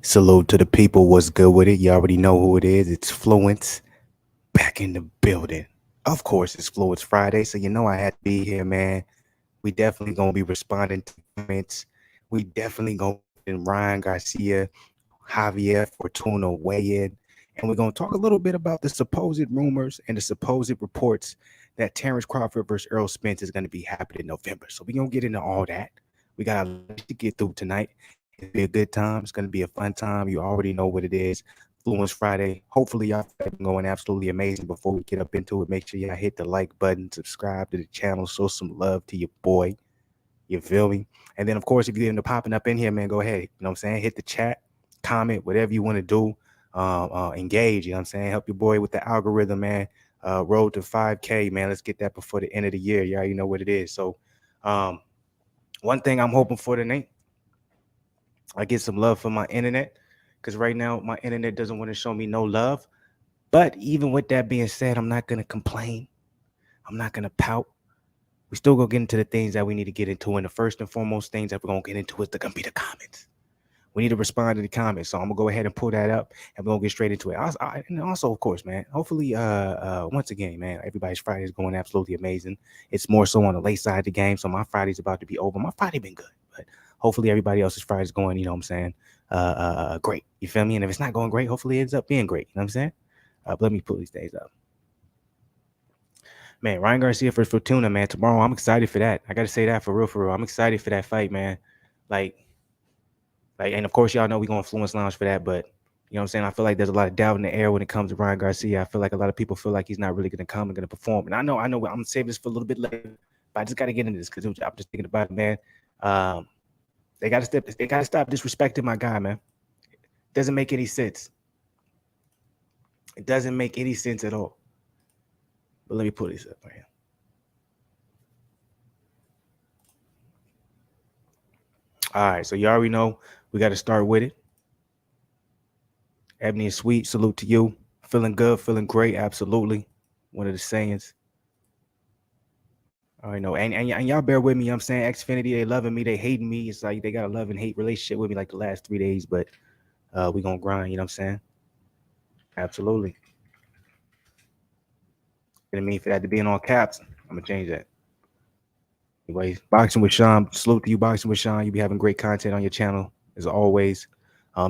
Salute to the people. What's good with it? You already know who it is. It's Fluence back in the building. Of course, it's Fluence Friday, so you know I had to be here, man. We definitely gonna be responding to comments. We definitely gonna be letting Ryan Garcia, Javier Fortuna weigh in, and we're gonna talk a little bit about the supposed rumors and the supposed reports that Terrence Crawford versus Earl Spence is gonna be happening in November. So we're gonna get into all that. We got a lot to get through tonight. It'll be a good time. It's gonna be a fun time. You already know what it is. Fluence Friday. Hopefully y'all going absolutely amazing. Before we get up into it, make sure y'all hit the like button, subscribe to the channel, show some love to your boy. You feel me? And then of course, if you end up popping up in here, man, go ahead. You know what I'm saying? Hit the chat, comment, whatever you want to do. Engage, you know what I'm saying? Help your boy with the algorithm, man. Road to 5K, man. Let's get that before the end of the year. You already know what it is. So one thing I'm hoping for tonight, I get some love for my internet, because right now my internet doesn't want to show me no love. But even with that being said, I'm not going to complain. I'm not going to pout. We still going to get into the things that we need to get into. And the first and foremost things that we're going to get into is going to be the comments. We need to respond to the comments. So I'm going to go ahead and pull that up, and we're going to get straight into it. And also, of course, man, hopefully, once again, man, everybody's Friday is going absolutely amazing. It's more so on the late side of the game. So my Friday's about to be over. My Friday been good, but hopefully everybody else's Friday's going, you know what I'm saying? Great. You feel me? And if it's not going great, hopefully it ends up being great. You know what I'm saying? But let me pull these things up. Man, Ryan Garcia versus Fortuna, man. Tomorrow, I'm excited for that. I got to say that for real. I'm excited for that fight, man. Like, and of course, y'all know we're going to Fluence Lounge for that, but you know what I'm saying? I feel like there's a lot of doubt in the air when it comes to Ryan Garcia. I feel like a lot of people feel like he's not really going to come and going to perform. And I know, I'm going to save this for a little bit later, but I just got to get into this because I'm just thinking about it, man. They got to stop disrespecting my guy, man. It doesn't make any sense. It doesn't make any sense at all. But let me pull this up right here. All right, so you already know we got to start with it. Ebony and Sweet, salute to you. Feeling good, feeling great, absolutely. One of the sayings. All right, no, and y'all bear with me. You know what I'm saying, Xfinity, they loving me, they hating me. It's like they got a love and hate relationship with me like the last 3 days, but we gonna grind. You know what I'm saying? Absolutely. Didn't mean for that to be in all caps. I'm gonna change that. Anyways, Boxing with Sean. Salute to you, Boxing with Sean. You be having great content on your channel as always.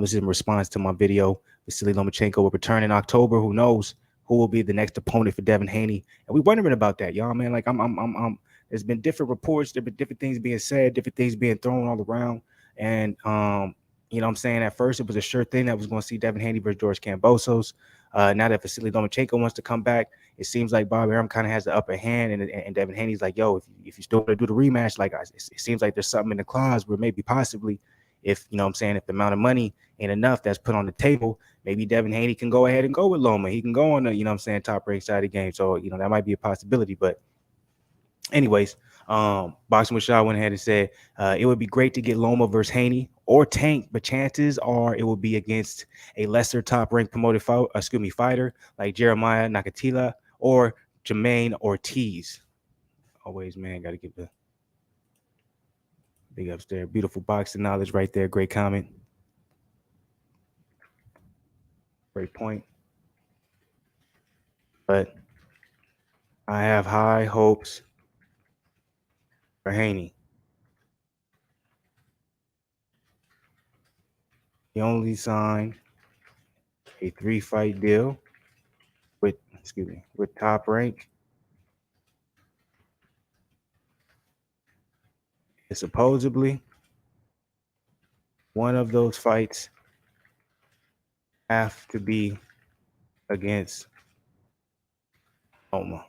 This is in response to my video. Vasily Lomachenko will return in October. Who knows who will be the next opponent for Devin Haney? And we wondering about that, y'all, man. Like I'm. There's been different reports. There's been different things being said, different things being thrown all around. And you know what I'm saying? At first, it was a sure thing that was going to see Devin Haney versus George Kambosos. Now that Vasily Lomachenko wants to come back, it seems like Bob Arum kind of has the upper hand, and Devin Haney's like, yo, if you still want to do the rematch, like it seems like there's something in the clause where maybe possibly, if you know what I'm saying, if the amount of money ain't enough that's put on the table, maybe Devin Haney can go ahead and go with Loma. He can go on the, you know what I'm saying, top rank side of the game. So, you know, that might be a possibility. But anyways, Boxing with Shaw went ahead and said it would be great to get Loma versus Haney or Tank, but chances are it will be against a lesser top ranked promoted fighter like Jeremiah Nakatila or Jermaine Ortiz. Always, man, got to give the big ups there. Beautiful boxing knowledge right there. Great comment. Great point. But I have high hopes for Haney. He only signed a 3-fight deal with Top Rank. And supposedly, one of those fights have to be against Loma.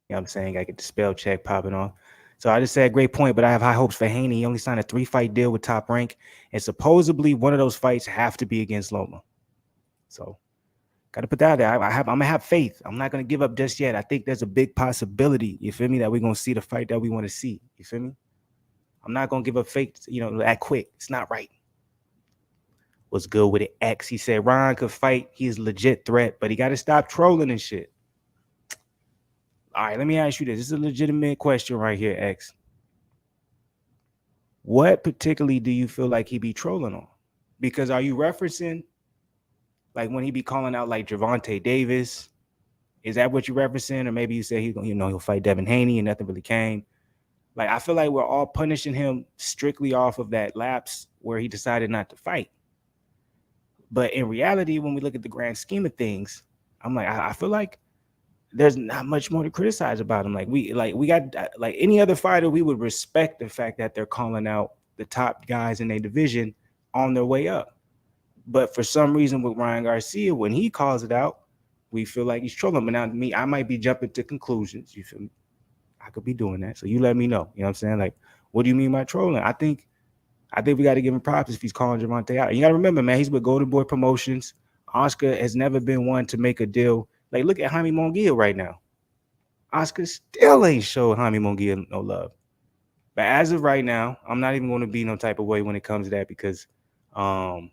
You know what I'm saying? I get the spell check popping off. So I just said great point, but I have high hopes for Haney. He only signed a 3-fight deal with Top Rank, and supposedly one of those fights have to be against Loma. So got to put that out there. I'm gonna have faith. I'm not gonna give up just yet. I think there's a big possibility, you feel me, that we're gonna see the fight that we want to see. You feel me? I'm not gonna give up faith, you know, that quick. It's not right. What's good with it? X. He said Ryan could fight. He's a legit threat, but he got to stop trolling and shit. All right, let me ask you this. This is a legitimate question right here, X. What particularly do you feel like he be trolling on? Because are you referencing like when he be calling out like Javante Davis? Is that what you're referencing? Or maybe you say he'll fight Devin Haney and nothing really came. Like I feel like we're all punishing him strictly off of that lapse where he decided not to fight. But in reality, when we look at the grand scheme of things, I'm like, I feel like there's not much more to criticize about him. We got like any other fighter, we would respect the fact that they're calling out the top guys in their division on their way up. But for some reason with Ryan Garcia, when he calls it out, we feel like he's trolling. But now me, I might be jumping to conclusions. You feel me? I could be doing that. So you let me know. You know what I'm saying? Like, what do you mean by trolling? I think we got to give him props if he's calling Javante out. And you got to remember, man, he's with Golden Boy Promotions. Oscar has never been one to make a deal. Like, look at Jaime Munguia right now. Oscar still ain't showed Jaime Munguia no love. But as of right now, I'm not even going to be no type of way when it comes to that because I'm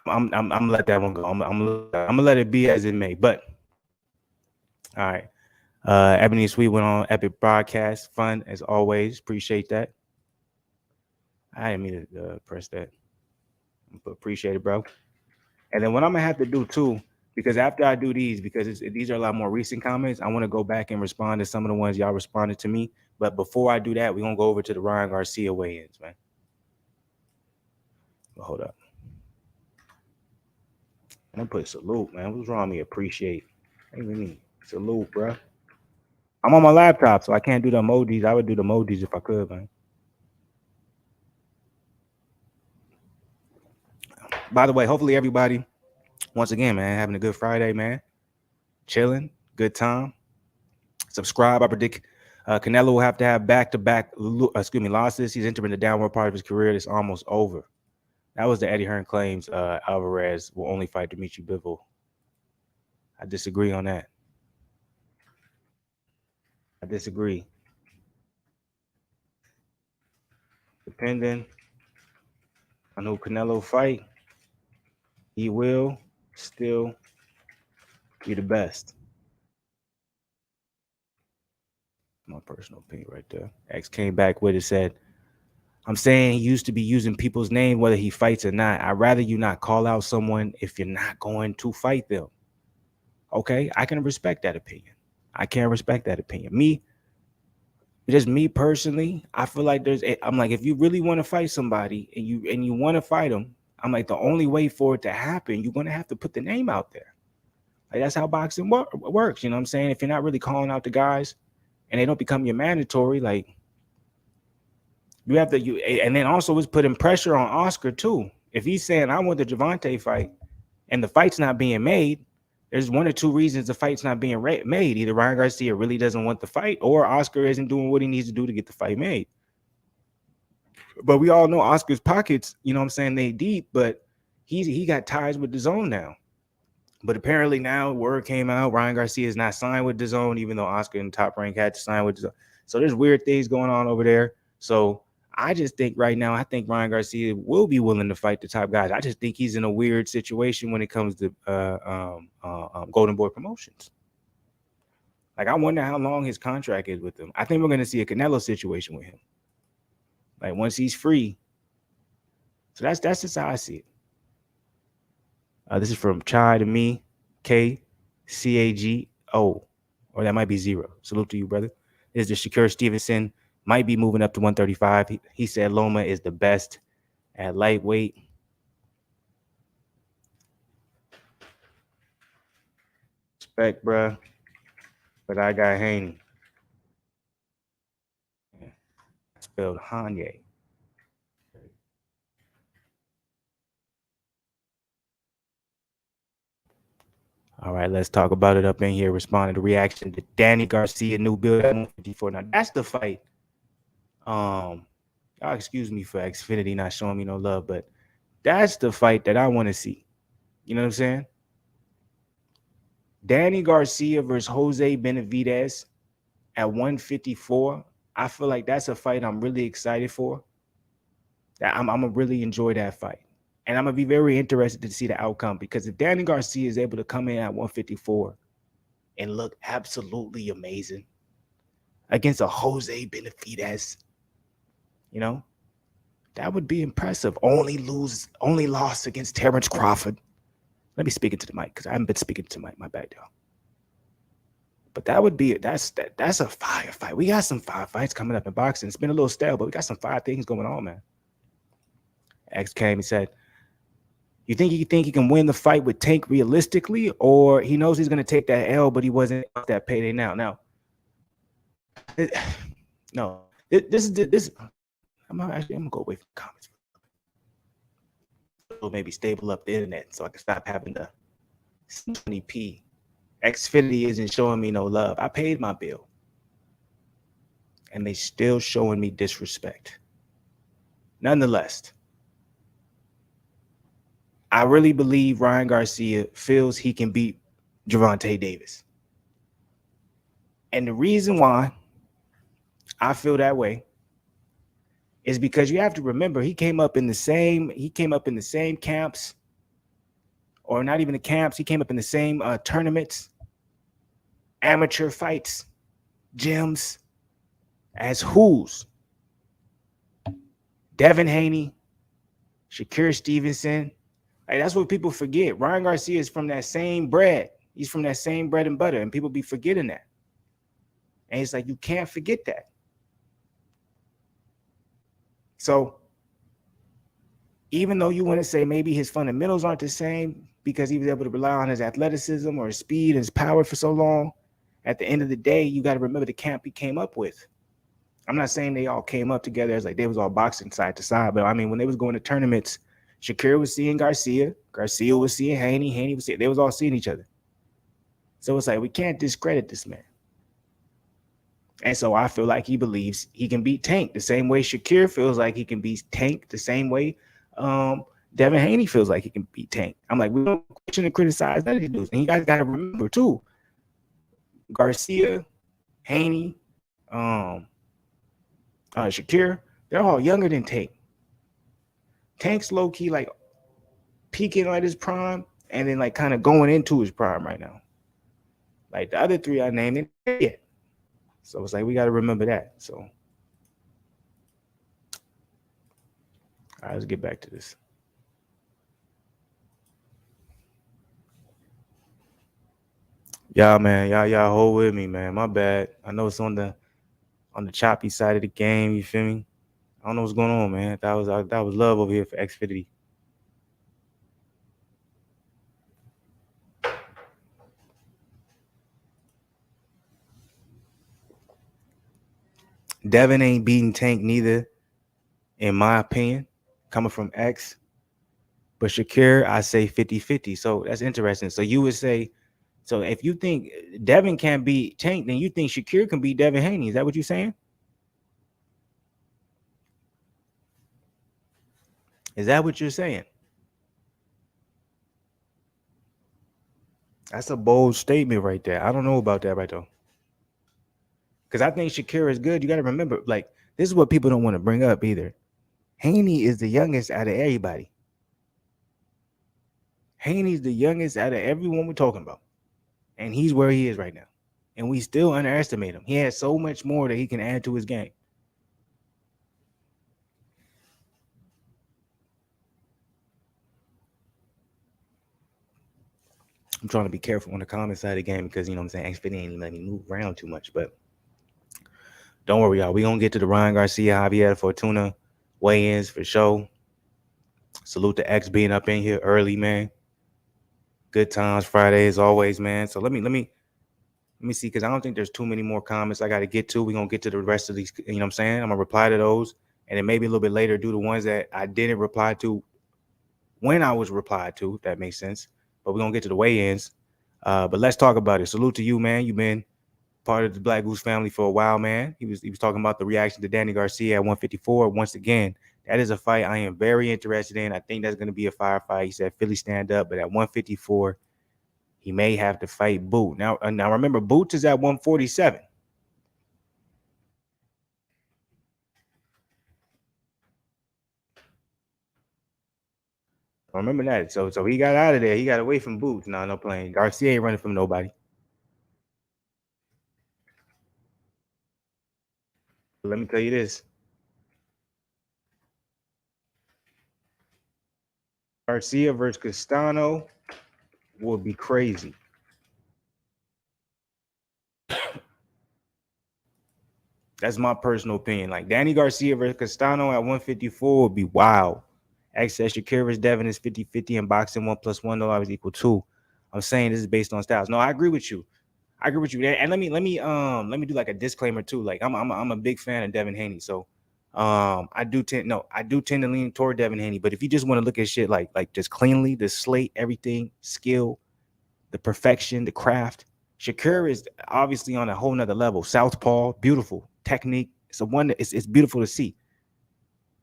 gonna let that one go. I'm gonna let it be as it may. But all right, Ebony and Sweet went on epic broadcast, fun as always. Appreciate that. I didn't mean to press that, but appreciate it, bro. And then what I'm gonna have to do too, because after I do these, because these are a lot more recent comments, I want to go back and respond to some of the ones y'all responded to me. But before I do that, we're gonna go over to the Ryan Garcia weigh-ins, man. Hold up. I'm gonna put salute, man. What's wrong with me? Appreciate. Hey, me salute, bro. I'm on my laptop, so I can't do the emojis. I would do the emojis if I could, man. By the way, hopefully everybody, once again, man, having a good Friday, man. Chilling, good time. Subscribe. I predict Canelo will have to have back-to-back, losses. He's entering the downward part of his career. It's almost over. That was the Eddie Hearn claims. Alvarez will only fight Dimitri Bivol. I disagree on that. I disagree. Depending on who Canelo fight, he will still be the best. My personal opinion right there. X came back with it, said, I'm saying he used to be using people's name whether he fights or not. I'd rather you not call out someone if you're not going to fight them. Okay, I can respect that opinion. I can respect that opinion. Just me personally, I feel like I'm like, if you really want to fight somebody and you want to fight them, I'm like, the only way for it to happen, you're gonna have to put the name out there. Like that's how boxing works. You know what I'm saying? If you're not really calling out the guys and they don't become your mandatory, like you have to and then also it's putting pressure on Oscar too. If he's saying I want the Javante fight and the fight's not being made, there's one or two reasons the fight's not being made. Either Ryan Garcia really doesn't want the fight or Oscar isn't doing what he needs to do to get the fight made. But we all know Oscar's pockets, you know what I'm saying, they deep, but he got ties with DAZN now. But apparently now word came out Ryan Garcia is not signed with DAZN, even though Oscar in Top Rank had to sign with DAZN. So there's weird things going on over there. So I just think right now, I think Ryan Garcia will be willing to fight the top guys. I just think he's in a weird situation when it comes to Golden Boy Promotions. Like, I wonder how long his contract is with them. I think we're going to see a Canelo situation with him. Like, once he's free. So that's just how I see it. This is from Chai to me, KCAGO, or that might be 0. Salute to you, brother. This is the Shakur Stevenson. Might be moving up to 135. He said Loma is the best at lightweight. Respect, bro. But I got Haney. Yeah. I spelled Hanye. All right, let's talk about it up in here. Responding to reaction to Danny Garcia, new build at 154. Now, that's the fight. Y'all excuse me for Xfinity not showing me no love, but that's the fight that I want to see. You know what I'm saying? Danny Garcia versus Jose Benavidez at 154. I feel like that's a fight I'm really excited for. I'm gonna really enjoy that fight. And I'm gonna be very interested to see the outcome because if Danny Garcia is able to come in at 154 and look absolutely amazing against a Jose Benavidez You know, that would be impressive. Only loss against Terrence Crawford. Let me speak it to the mic because I haven't been speaking to the mic. My bad, y'all. But that would be that's a fire fight. We got some fire fights coming up in boxing. It's been a little stale, but we got some fire things going on, man. X came and said, "You think he can win the fight with Tank realistically, or he knows he's gonna take that L, but he wasn't off that payday now?" Now, no, this. I'm gonna go away from the comments. Maybe stable up the internet so I can stop having the 20p. Xfinity isn't showing me no love. I paid my bill, and they still showing me disrespect. Nonetheless, I really believe Ryan Garcia feels he can beat Gervonta Davis. And the reason why I feel that way is because you have to remember he came up in the same camps, or not even the camps. He came up in the same tournaments, amateur fights, gyms as who's Devin Haney, Shakur Stevenson. Like, that's what people forget. Ryan Garcia is from that same bread. He's from that same bread and butter, and people be forgetting that. And it's like, you can't forget that. So even though you want to say maybe his fundamentals aren't the same because he was able to rely on his athleticism or his speed and his power for so long, at the end of the day, you got to remember the camp he came up with. I'm not saying they all came up together as like they was all boxing side to side, but I mean, when they was going to tournaments, Shakur was seeing Garcia, Garcia was seeing Haney, Haney was seeing, they was all seeing each other. So it's like, we can't discredit this man. And so I feel like he believes he can beat Tank the same way Shakur feels like he can beat Tank, the same way Devin Haney feels like he can beat Tank. I'm like, we don't question and criticize none of these dudes. And you guys got to remember too, Garcia, Haney, Shakur, they're all younger than Tank. Tank's low key like peaking at his prime, and then like kind of going into his prime right now. Like the other three I named, yet. So it's like we got to remember that. So, all right, let's get back to this. Y'all, man, y'all hold with me, man. My bad. I know it's on the choppy side of the game. You feel me? I don't know what's going on, man. That was love over here for Xfinity. Devin ain't beating Tank neither, in my opinion, coming from X. But Shakur, I say 50-50. So that's interesting. So you would say, so if you think Devin can't beat Tank, then you think Shakur can beat Devin Haney. Is that what you're saying? Is that what you're saying? That's a bold statement right there. I don't know about that right though. Because I think Shakur is good. You got to remember, like, this is what people don't want to bring up either. Haney is the youngest out of everybody. Haney's the youngest out of everyone we're talking about. And he's where he is right now. And we still underestimate him. He has so much more that he can add to his game. I'm trying to be careful on the comment side of the game because, you know what I'm saying, Xfinity ain't letting me move around too much. But don't worry, y'all. We're going to get to the Ryan Garcia, Javier Fortuna weigh-ins for sure. Salute to X being up in here early, man. Good times Friday as always, man. So let me see, because I don't think there's too many more comments I got to get to. We're going to get to the rest of these, you know what I'm saying? I'm going to reply to those. And then maybe a little bit later do the ones that I didn't reply to when I was replied to, if that makes sense. But we're going to get to the weigh-ins. But let's talk about it. Salute to you, man. You've been part of the Black Goose family for a while, man. He was talking about the reaction to Danny Garcia at 154. Once again, that is a fight I am very interested in. I think that's going to be a firefight. He said Philly stand up, but at 154, he may have to fight Boot. Now remember, Boots is at 147. Remember that. So he got out of there. He got away from Boots. No playing. Garcia ain't running from nobody. Let me tell you this. Garcia versus Castano would be crazy. That's my personal opinion. Like Danny Garcia versus Castano at 154 would be wild. Access Shakira versus Devin is 50-50 in boxing. 1 + 1 dollars equal 2. I'm saying this is based on styles. No, I agree with you. I agree with you. And let me do like a disclaimer too. Like I'm a big fan of Devin Haney. So I do tend to lean toward Devin Haney. But if you just want to look at shit like just cleanly, the slate, everything, skill, the perfection, the craft, Shakur is obviously on a whole nother level. Southpaw, beautiful technique. It's a wonder. It's beautiful to see.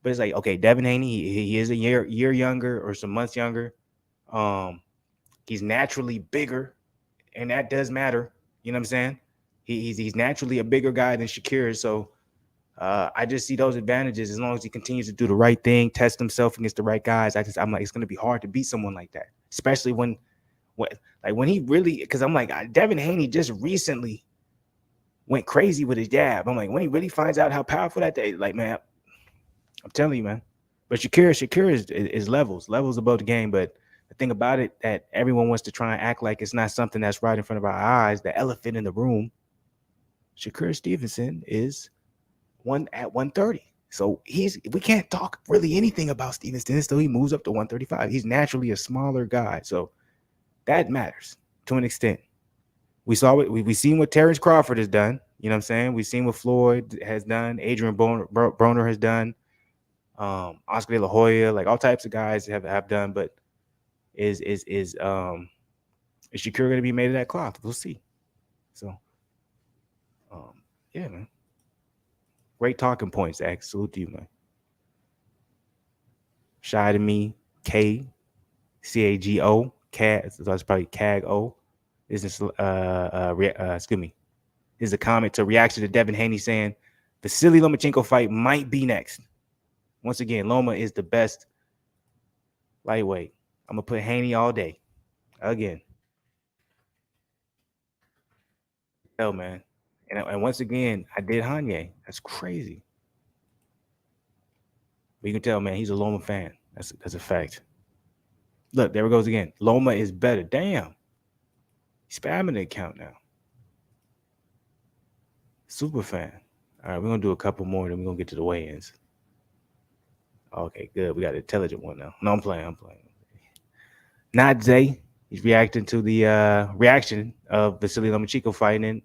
But it's like, okay, Devin Haney, he is a year younger or some months younger. Um, he's naturally bigger, and that does matter. You know what I'm saying? He's naturally a bigger guy than Shakir. So I just see those advantages as long as he continues to do the right thing, test himself against the right guys. I'm like, it's gonna be hard to beat someone like that, especially when he really, because I'm like, Devin Haney just recently went crazy with his jab. I'm like, when he really finds out how powerful that day, like, man, I'm telling you, man. But Shakir is levels above the game. But the thing about it that everyone wants to try and act like it's not something that's right in front of our eyes, the elephant in the room, Shakur Stevenson is one at 130. So we can't talk really anything about Stevenson until he moves up to 135. He's naturally a smaller guy. So that matters to an extent. We saw what we seen what Terrence Crawford has done. You know what I'm saying? We've seen what Floyd has done, Adrian Broner has done, Oscar De La Hoya, like all types of guys have done. But is Shakur going to be made of that cloth? We'll see. So, yeah, man. Great talking points, X. Salute to you, man. Shy to me, KCAGO, CAG. That's probably CAG O. This is excuse me. This is a comment to reaction to Devin Haney saying Vasily Lomachenko fight might be next. Once again, Loma is the best lightweight. I'm gonna put Haney all day. Again. Hell, man. And once again, I did Hanye. That's crazy. But you can tell, man, he's a Loma fan. That's a fact. Look, there it goes again. Loma is better. Damn. He's spamming the account now. Super fan. All right, we're gonna do a couple more, then we're gonna get to the weigh-ins. Okay, good. We got an intelligent one now. No, I'm playing. Not Zay. He's reacting to the reaction of Vasily Lomachenko fighting in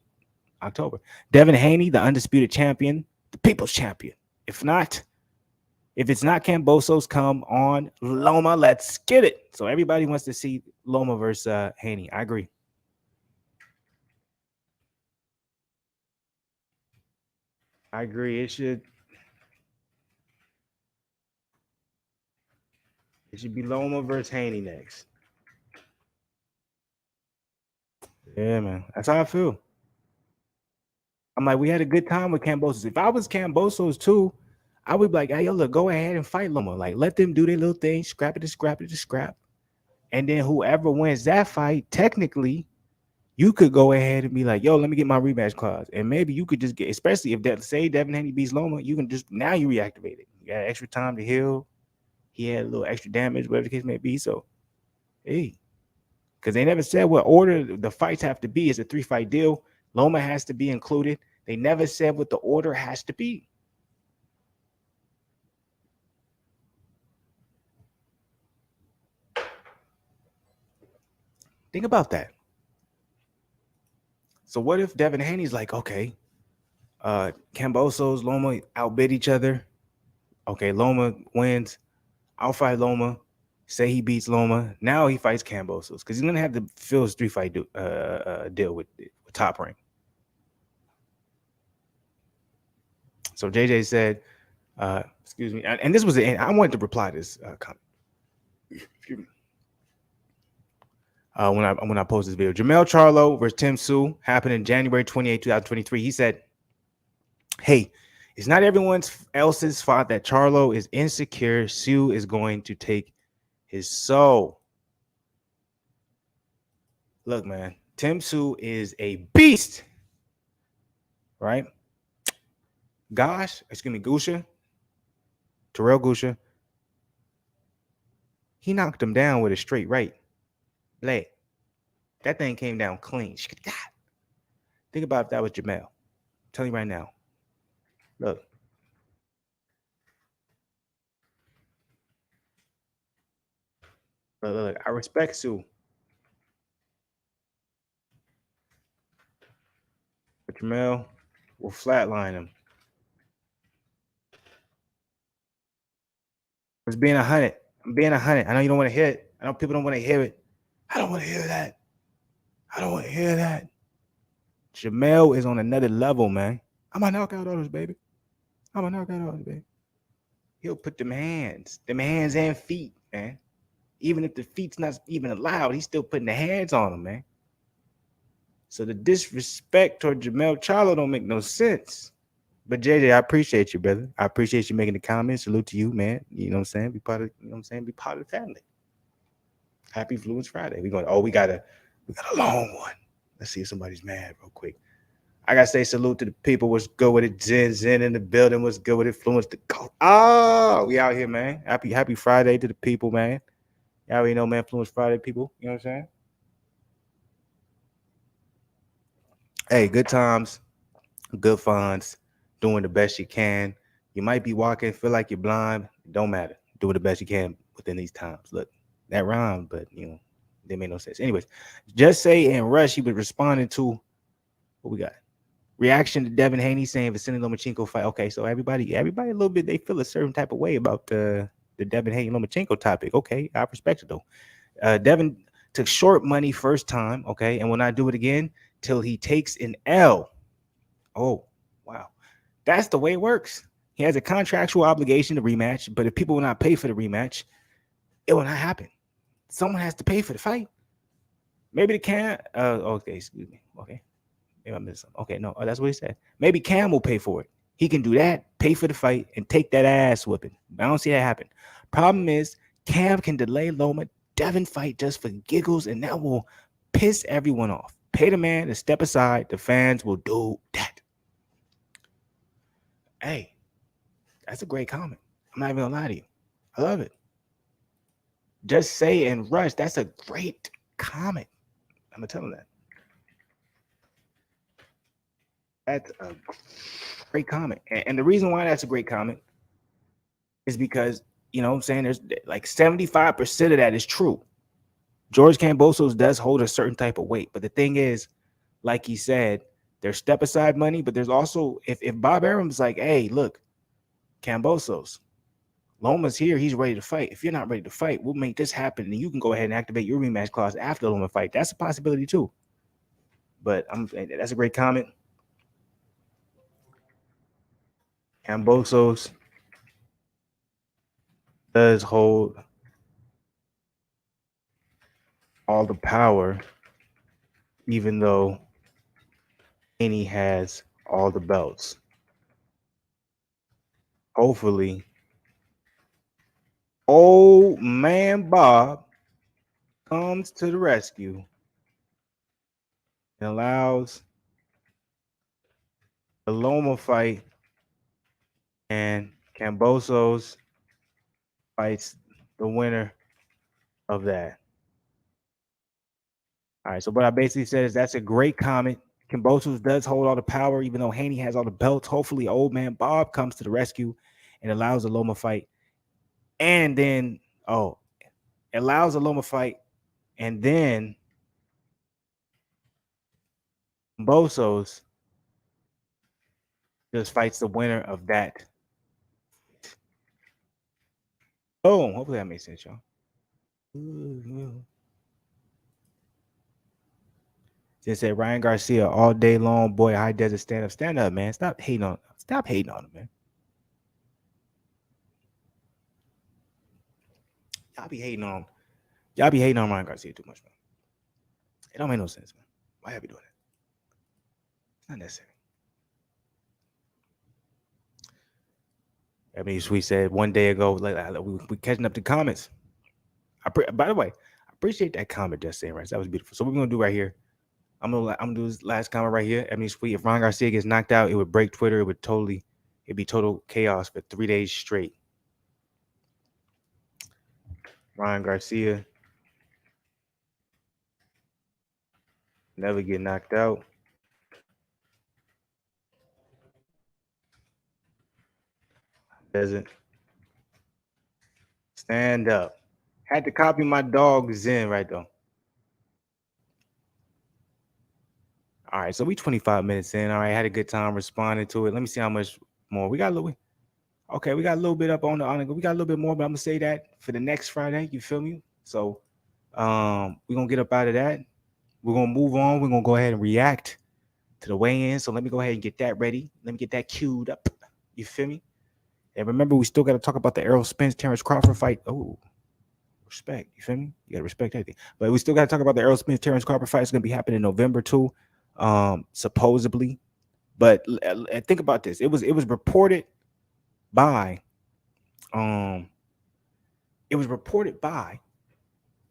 October. Devin Haney, the undisputed champion, the people's champion. If it's not Kambosos, come on, Loma. Let's get it. So everybody wants to see Loma versus Haney. I agree. It should be Loma versus Haney next. Yeah, man. That's how I feel. I'm like, we had a good time with Kambosos. If I was Kambosos too, I would be like, hey, yo, look, go ahead and fight Loma. Like, let them do their little thing, scrap it to scrap it to scrap. And then whoever wins that fight, technically, you could go ahead and be like, yo, let me get my rematch clause. And maybe you could just get, especially if say Devin Haney beats Loma, you can just, now you reactivate it. You got extra time to heal. He had a little extra damage, whatever the case may be. So, hey, because they never said what order the fights have to be. It's a 3-fight deal. Loma has to be included. They never said what the order has to be. Think about that. So what if Devin Haney's like, okay, Kambosos, Loma outbid each other. Okay, Loma wins. I'll fight Loma. Say he beats Loma. Now he fights Kambosos because he's gonna have to fill his 3-fight deal with Top Rank. So JJ said, excuse me, and this was I wanted to reply to this comment. Excuse me. When I post this video, Jamel Charlo versus Tim Tszyu happened in January 28, 2023. He said, hey, it's not everyone else's fault that Charlo is insecure. Tszyu is going to take his soul. Look, man, Tim Tszyu is a beast, right? Gusha, Terrell Gusha, He knocked him down with a straight right leg. That thing came down clean. Think about if that was Jamel. I'm telling you right now. Look, look. I respect Sue, but Jamel will flatline him. It's being 100. I'm being 100. I know you don't want to hear it. I know people don't want to hear it. I don't want to hear that. I don't want to hear that. Jamel is on another level, man. I'm gonna knock out others, baby. I'm gonna knock out others, baby. He'll put them hands and feet, man. Even if the feet's not even allowed, he's still putting the hands on them, man. So the disrespect toward Jamel Charlo don't make no sense. But JJ, I appreciate you, brother. I appreciate you making the comments. Salute to you, man. You know what I'm saying? Be part of, you know what I'm saying? Be part of the family. Happy Fluence Friday. We got a long one. Let's see if somebody's mad real quick. I gotta say salute to the people. What's good with it? Zen in the building. What's good with it? Fluence the go. Oh, we out here, man. Happy Friday to the people, man. Y'all already know, man. Fluence Friday, people. You know what I'm saying? Hey, good times, good funds, doing the best you can. You might be walking, feel like you're blind. Don't matter. Do the best you can within these times. Look, that rhymed, but they made no sense. Anyways, just say and Rush, he was responding to what we got. Reaction to Devin Haney saying Vasily Lomachenko fight. Okay, so everybody a little bit, they feel a certain type of way about the Devin Haney Lomachenko topic. Okay, I respect it though. Devin took short money first time, okay, and will not do it again till he takes an L. Oh, wow. That's the way it works. He has a contractual obligation to rematch, but if people will not pay for the rematch, it will not happen. Someone has to pay for the fight. Maybe the Cam. Okay, excuse me. Okay, maybe I missed something. Okay, no, that's what he said. Maybe Cam will pay for it. He can do that, pay for the fight, and take that ass whipping. I don't see that happen. Problem is, Cam can delay Loma Devin fight just for giggles, and that will piss everyone off. Pay the man to step aside. The fans will do that. Hey, that's a great comment. I'm not even gonna lie to you. I love it. Just say and Rush. That's a great comment. I'm gonna tell him that. That's a great comment. And the reason why that's a great comment is because, you know what I'm saying, there's like 75% of that is true. George Kambosos does hold a certain type of weight. But the thing is, like he said, there's step aside money, but there's also, if Bob Arum's like, hey, look, Kambosos, Loma's here, he's ready to fight. If you're not ready to fight, we'll make this happen, and you can go ahead and activate your rematch clause after the Loma fight. That's a possibility too. But that's a great comment. Kambosos does hold all the power, even though Haney has all the belts. Hopefully, old man Bob comes to the rescue and allows the Loma fight, and Kambosos fights the winner of that. All right, so what I basically said is that's a great comment. Kambosos does hold all the power, even though Haney has all the belts. Hopefully, old man Bob comes to the rescue and allows the Loma fight. And then, allows the Loma fight. And then Kambosos just fights the winner of that. Boom. Hopefully that makes sense, y'all. Just said Ryan Garcia all day long, boy. High desert stand up. Stand up, man. Stop hating on him, man. Y'all be hating on Ryan Garcia too much, man. It don't make no sense, man. Why y'all be doing that? It's not necessary. I mean, we said one day ago, like we catching up the comments. By the way, I appreciate that comment, just saying, right? That was beautiful. So what we're gonna do right here, I'm gonna do this last comment right here. I mean, if Ryan Garcia gets knocked out, it would break Twitter. It'd be total chaos for 3 days straight. Ryan Garcia never get knocked out. Doesn't stand up. Had to copy my dog Zen right though. All right, so we 25 minutes in. All right, had a good time responding to it. Let me see how much more we got. A little, okay, we got a little bit up on the. We got a little bit more, but I'm gonna say that for the next Friday. You feel me? So, we're gonna get up out of that. We're gonna move on. We're gonna go ahead and react to the weigh-in. So let me go ahead and get that ready. Let me get that queued up. You feel me? And remember, we still got to talk about the Errol Spence Terrence Crawford fight. Oh, respect. You feel me? You gotta respect everything. But we still gotta talk about the Errol Spence Terrence Crawford fight. It's gonna be happening in November too, supposedly. But think about this. It was reported by um it was reported by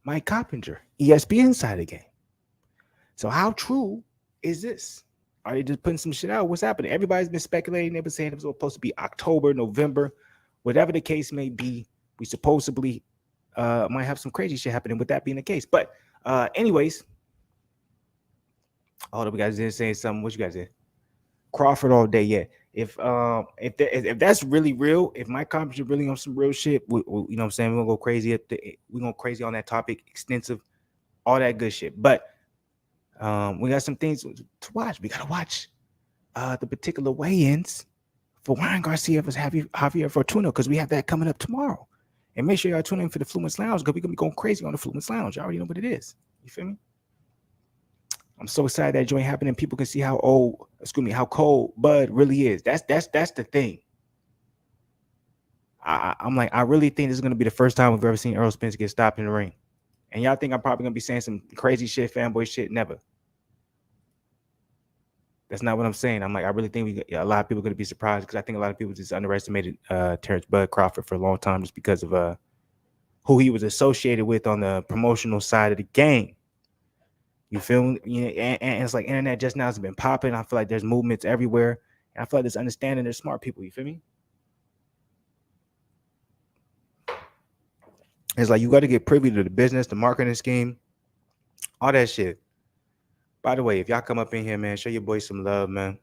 Mike Coppinger, ESPN side of the game. So how true is this? Are they just putting some shit out? What's happening? Everybody's been speculating. They've been saying it was supposed to be October, November, whatever the case may be. We supposedly might have some crazy shit happening with that being the case. But anyways, hold up, we guys did saying something. What you guys did? Crawford all day, yeah. If that's really real, if my comments are really on some real shit, you know what I'm saying, we're gonna go crazy we're gonna crazy on that topic, extensive, all that good shit. But we got some things to watch. We gotta watch the particular weigh-ins for Ryan Garcia versus Javier Fortuna, because we have that coming up tomorrow. And make sure y'all tune in for the Fluence Lounge, because we're gonna be going crazy on the Fluence Lounge. You already know what it is. You feel me? I'm so excited that joint happening. People can see how how cold Bud really is. That's the thing. I'm like, I really think this is gonna be the first time we've ever seen Errol Spence get stopped in the ring. And y'all think I'm probably gonna be saying some crazy shit, fanboy shit? Never. That's not what I'm saying. I'm like, I really think a lot of people are gonna be surprised, because I think a lot of people just underestimated Terrence Bud Crawford for a long time, just because of who he was associated with on the promotional side of the game. You feel me? You know, and it's like internet just now has been popping. I feel like there's movements everywhere. And I feel like there's understanding. There's smart people. You feel me? It's like you got to get privy to the business, the marketing scheme, all that shit. By the way, if y'all come up in here, man, show your boys some love, man.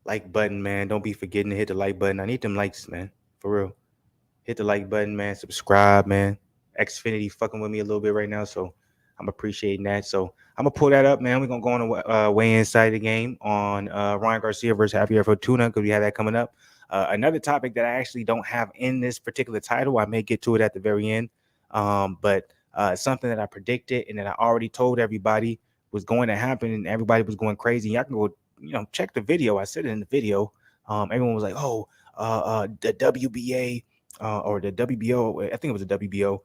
Like button, man. Don't be forgetting to hit the like button. I need them likes, man. For real. Hit the like button, man. Subscribe, man. Xfinity fucking with me a little bit right now, so I'm appreciating that. So I'm gonna pull that up, man. We're gonna go on a weigh-in side of the game on Ryan Garcia versus Javier Fortuna, because we have that coming up. Another topic that I actually don't have in this particular title. I may get to it at the very end, but something that I predicted and that I already told everybody was going to happen, and everybody was going crazy. Y'all can go, check the video. I said it in the video. Everyone was like, "Oh, the WBA." Or the WBO, I think it was the WBO,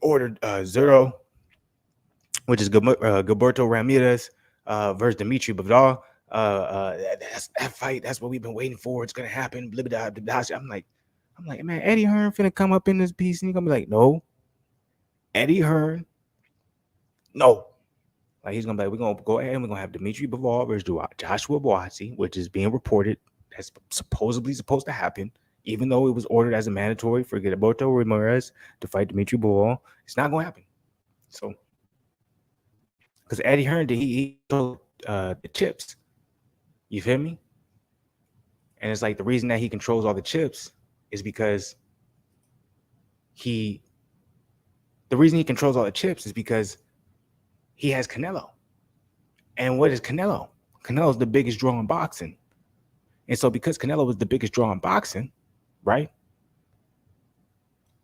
ordered Zero, which is Gilberto Ramirez versus Dimitri Bivol. That fight. That's what we've been waiting for. It's gonna happen. I'm like, man, Eddie Hearn finna come up in this piece, and he's gonna be like, no, Eddie Hearn, no. Like, he's gonna be like, we're gonna go ahead and we're gonna have Dimitri Bivol versus Joshua Buatsi, which is being reported that's supposedly supposed to happen, even though it was ordered as a mandatory for Gilberto Ramirez to fight Dimitri Bivol. It's not gonna happen. So, because Eddie Hearn, he told the chips. You feel me? And it's like the reason that he controls all the chips is because he controls all the chips is because he has Canelo. And what is Canelo? Canelo is the biggest draw in boxing. And so because Canelo was the biggest draw in boxing, right?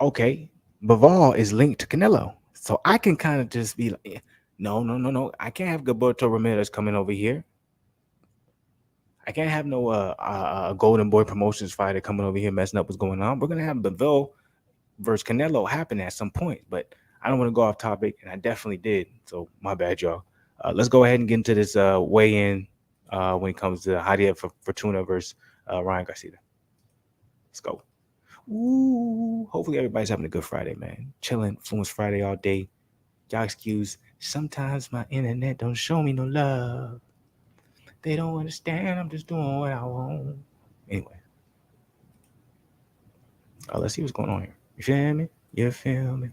Okay, Bivol is linked to Canelo. So I can kind of just be like, no. I can't have Gilberto Ramirez coming over here. I can't have no Golden Boy Promotions fighter coming over here messing up what's going on. We're gonna have Bivol versus Canelo happen at some point, but I don't want to go off topic, and I definitely did. So my bad, y'all. Let's go ahead and get into this weigh-in when it comes to Javier Fortuna versus Ryan Garcia. Let's go. Ooh, hopefully everybody's having a good Friday, man. Chilling, Fluence Friday all day. Y'all excuse. Sometimes my internet don't show me no love. They don't understand. I'm just doing what I want. Anyway, let's see what's going on here. You feel me? You feel me?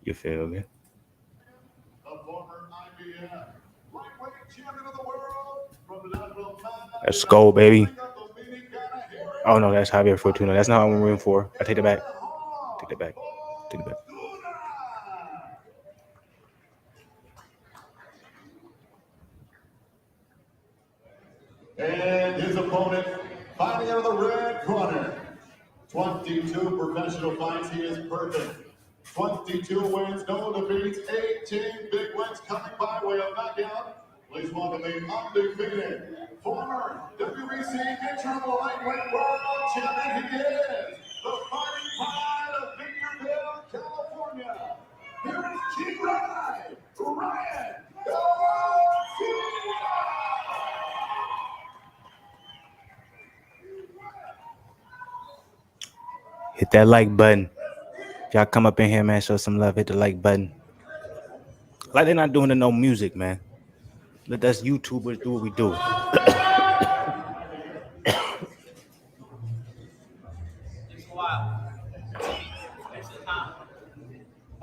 You feel me? Let's go, baby. Oh no, that's Javier Fortuna. That's not what I'm rooting for. I take it back. Take it back. Take it back. And his opponent, fighting out of the red corner. 22 professional fights, he is perfect. 22 wins, no defeats, 18 big wins coming by way of knockout. Please welcome the undefeated former WBC interim lightweight world champion. He is the fighting pride of Victorville, California. Here is King Ryan Garcia. Hit that like button. If y'all come up in here, man, show some love. Hit the like button. Like they're not doing no music, man. Let us YouTubers do what we do.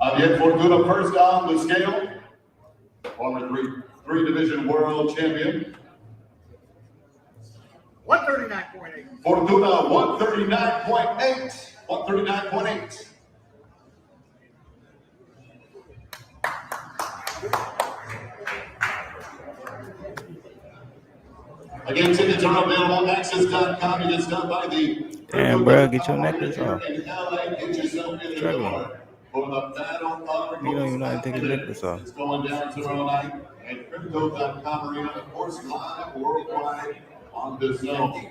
Again, Fortuna first on the scale. Former three division world champion. 139.8. Fortuna 139.8. 139.8. Again, tickets are available at access.com. You get stuff by the. Damn, bro, get your necklace off. In LA, get yourself in the Struggling. door for the battle of You don't even know how to take his necklace off. It's going down tomorrow night at crypto.com arena, of course, live worldwide on the zone.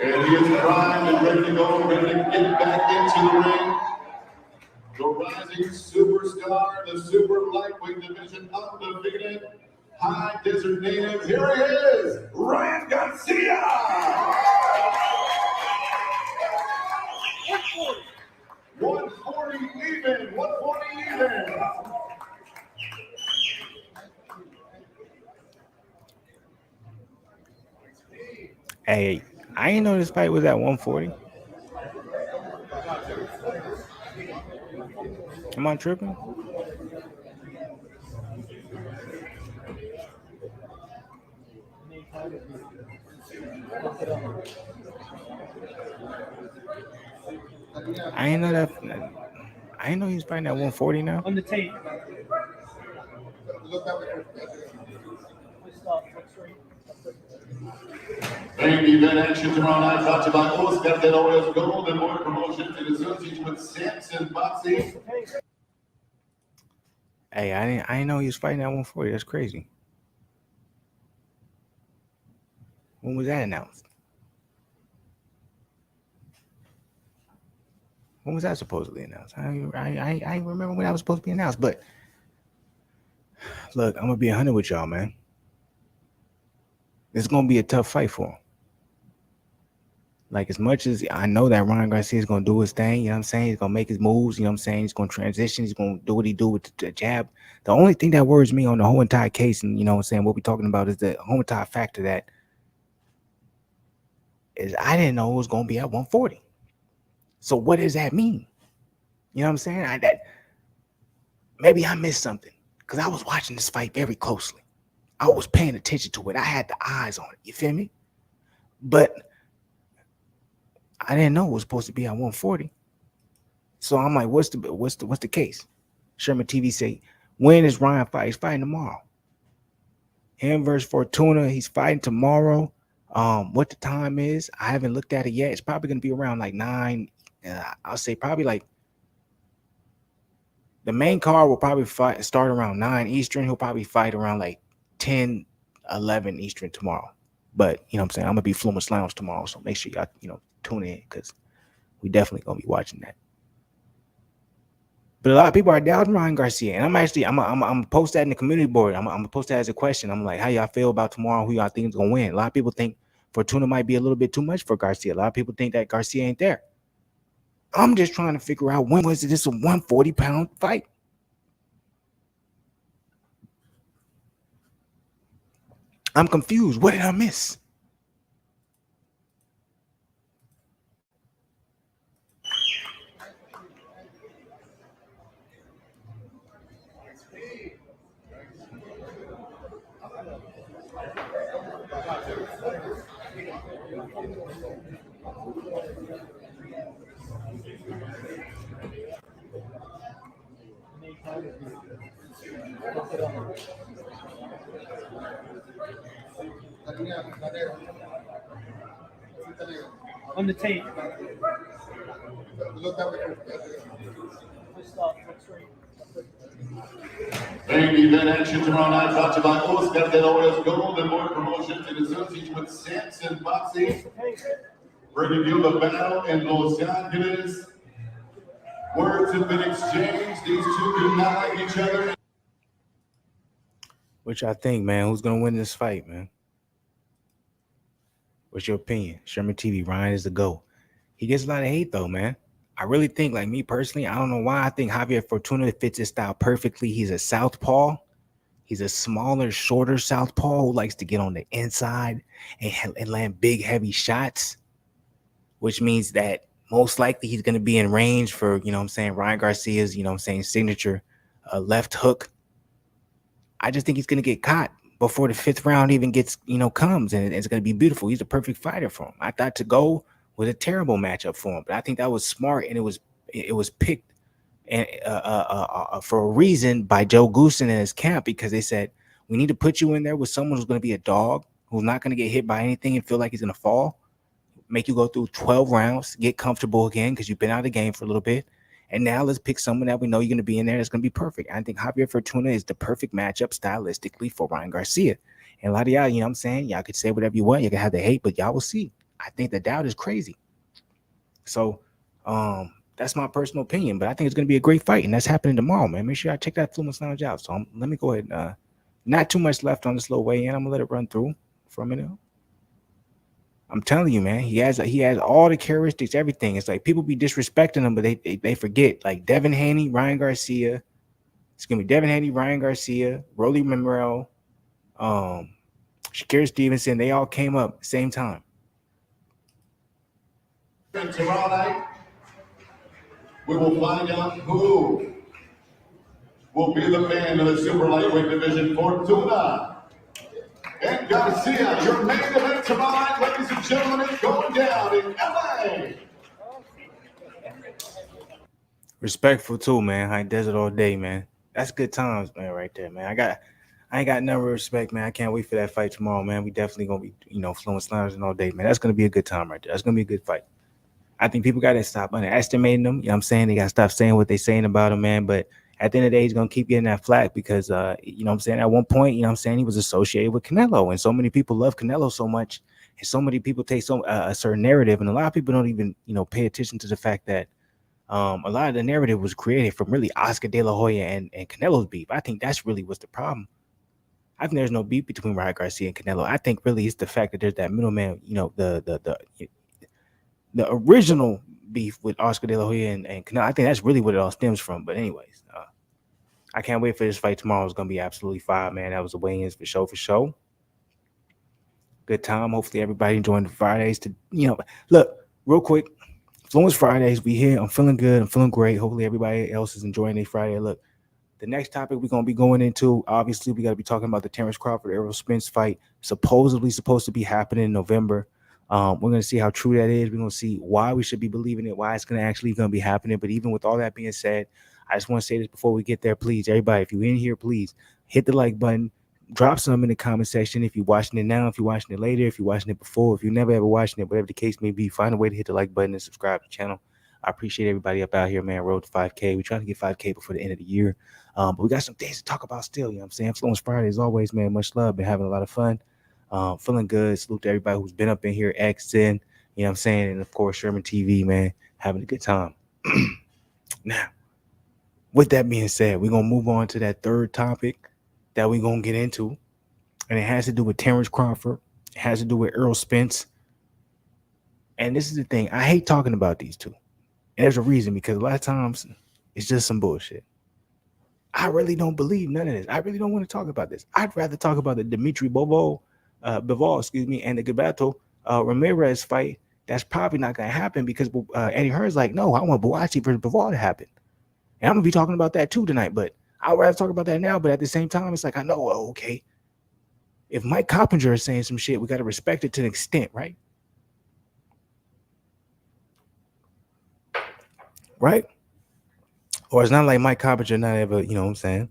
And he is primed and ready to go, ready to get back into the ring. The rising superstar, the super lightweight division undefeated, high desert native. Here he is, Ryan Garcia. 140 even, 140 even. Hey, I ain't know this fight was at 140. Am I tripping? I ain't know that. I ain't know he was fighting at 140 now. On the tape. Main event action tomorrow night brought to you by Oscar de Ores Gold and More Promotions in association with Spence Boxing. Hey, I didn't know he was fighting at 140. That's crazy. When was that announced? When was that supposedly announced? I remember when that was supposed to be announced. But look, I'm gonna be 100 with y'all, man. It's gonna be a tough fight for him. Like, as much as I know that Ryan Garcia is gonna do his thing, you know what I'm saying? He's gonna make his moves, you know what I'm saying? He's gonna transition, he's gonna do what he do with the jab. The only thing that worries me on the whole entire case, and you know what I'm saying, what we're talking about is the whole entire factor that is I didn't know it was gonna be at 140. So what does that mean? You know what I'm saying? Maybe I missed something because I was watching this fight very closely. I was paying attention to it. I had the eyes on it. You feel me? But I didn't know it was supposed to be at 140. So I'm like, what's the case? Sherman TV say, when is Ryan fight? He's fighting tomorrow. Him versus Fortuna. He's fighting tomorrow. What the time is, I haven't looked at it yet. It's probably gonna be around like 9. I'll say probably like the main card will probably start around 9 Eastern. He'll probably fight around like 10, 11 Eastern tomorrow. But you know what I'm saying, I'm gonna be Fluencefridays Lounge tomorrow, so make sure y'all tune in because we definitely gonna be watching that. But a lot of people are doubting Ryan Garcia, and I'm gonna post that in the community board. I'm gonna post that as a question. I'm like, how y'all feel about tomorrow? Who y'all think is gonna win? A lot of people think Fortuna might be a little bit too much for Garcia. A lot of people think that Garcia ain't there. I'm just trying to figure out, when was this a 140-pound fight? I'm confused. What did I miss? On the tape. Main event action tomorrow night brought to you by Oscar de la Hoya's Gold and More Promotions in association with Samson Boxing. Bringing you the battle in Los Angeles. Words have been exchanged. These two do not like each other. What y'all think, man? Who's gonna win this fight, man? What's your opinion? Sherman TV, Ryan is the GOAT. He gets a lot of hate though, man. I really think, like me personally, I don't know why. I think Javier Fortuna fits his style perfectly. He's a southpaw. He's a smaller, shorter southpaw who likes to get on the inside and land big, heavy shots, which means that most likely he's going to be in range for, you know what I'm saying, Ryan Garcia's, you know what I'm saying, signature left hook. I just think he's going to get caught before the fifth round even gets, comes, and it's going to be beautiful. He's a perfect fighter for him. I thought to go was a terrible matchup for him, but I think that was smart, and it was picked and for a reason by Joe Goosen and his camp, because they said we need to put you in there with someone who's going to be a dog, who's not going to get hit by anything and feel like he's going to fall, make you go through 12 rounds, get comfortable again because you've been out of the game for a little bit. And now let's pick someone that we know you're going to be in there that's going to be perfect. I think Javier Fortuna is the perfect matchup stylistically for Ryan Garcia. And a lot of y'all, you know what I'm saying? Y'all could say whatever you want. You can have the hate, but y'all will see. I think the doubt is crazy. So that's my personal opinion, but I think it's going to be a great fight, and that's happening tomorrow, man. Make sure y'all check that Fluence Lounge out. So let me go ahead. Not too much left on this little weigh-in. I'm going to let it run through for a minute. I'm telling you, man, he has all the characteristics, everything. It's like people be disrespecting him, but they forget. Like Devin Haney, Ryan Garcia. It's gonna be Devin Haney, Ryan Garcia, Rolly Memorial, Shakir Stevenson. They all came up same time. Tomorrow night, we will find out who will be the man of the super lightweight division. Fortuna and Garcia, your main event tomorrow night, ladies and gentlemen, is going down in LA. Respectful too, man. High Desert all day, man. That's good times, man, right there, man. I ain't got none respect, man. I can't wait for that fight tomorrow, man. We definitely gonna be, Fluence Lounging all day, man. That's gonna be a good time right there. That's gonna be a good fight. I think people gotta stop underestimating them. You know what I'm saying? They gotta stop saying what they're saying about him, man. But at the end of the day, he's gonna keep getting that flack because you know what I'm saying, at one point, you know what I'm saying, he was associated with Canelo, and so many people love Canelo so much, and so many people take a certain narrative, and a lot of people don't even, pay attention to the fact that a lot of the narrative was created from really Oscar De La Hoya and Canelo's beef. I think that's really what's the problem. I think there's no beef between Ryan Garcia and Canelo. I think really it's the fact that there's that middleman, the original beef with Oscar De La Hoya and Canelo. I think that's really what it all stems from. But anyways, I can't wait for this fight tomorrow. It's gonna be absolutely fire, man. That was the weigh-ins for show. Good time. Hopefully everybody enjoying the Fridays. Look real quick. Fluence Fridays, we here. I'm feeling good. I'm feeling great. Hopefully everybody else is enjoying their Friday. Look, the next topic we're gonna be going into, obviously, we got to be talking about the Terrence Crawford Errol Spence fight, supposedly supposed to be happening in November. We're gonna see how true that is. We're gonna see why we should be believing it, why it's gonna be happening. But even with all that being said, I just want to say this before we get there, please, everybody, if you're in here, please hit the like button. Drop some in the comment section if you're watching it now, if you're watching it later, if you're watching it before, if you're never ever watching it, whatever the case may be, find a way to hit the like button and subscribe to the channel. I appreciate everybody up out here, man. Road to 5K. We're trying to get 5K before the end of the year. But we got some things to talk about still. You know what I'm saying? Fluence Friday, as always, man. Much love. Been having a lot of fun. Feeling good. Salute to everybody who's been up in here, X10, you know what I'm saying? And of course, Sherman TV, man. Having a good time. Now, with that being said, we're going to move on to that third topic that we're going to get into. And it has to do with Terrence Crawford. It has to do with Errol Spence. And this is the thing. I hate talking about these two. And there's a reason, because a lot of times it's just some bullshit. I really don't believe none of this. I really don't want to talk about this. I'd rather talk about the Dimitri Bivol, and the Gilberto Ramirez fight. That's probably not going to happen because Eddie Hearn's like, no, I want Buatsi versus Bivol to happen. And I'm going to be talking about that too tonight. But I'd rather talk about that now. But at the same time, it's like, I know, okay. If Mike Coppinger is saying some shit, we got to respect it to an extent, right? right? Or it's not like Mike Coppinger not ever, you know what I'm saying?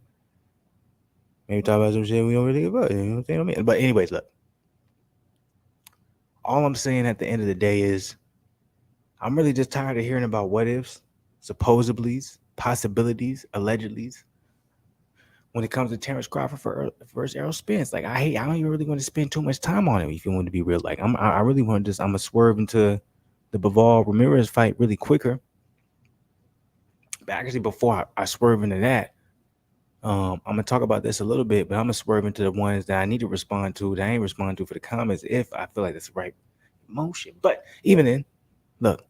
Maybe talk about some shit we don't really give up, you know what I'm saying? But anyways, look. All I'm saying at the end of the day is I'm really just tired of hearing about what ifs, supposablys, possibilities, allegedlys when it comes to Terrence Crawford versus Errol Spence. Like I don't even really want to spend too much time on it if you want to be real. Like I really want to I'm gonna swerve into the Bivol Ramirez fight really quicker. But actually before I swerve into that, I'm gonna talk about this a little bit, but I'm gonna swerve into the ones that I need to respond to that I ain't respond to for the comments if I feel like that's the right motion. But even then, look.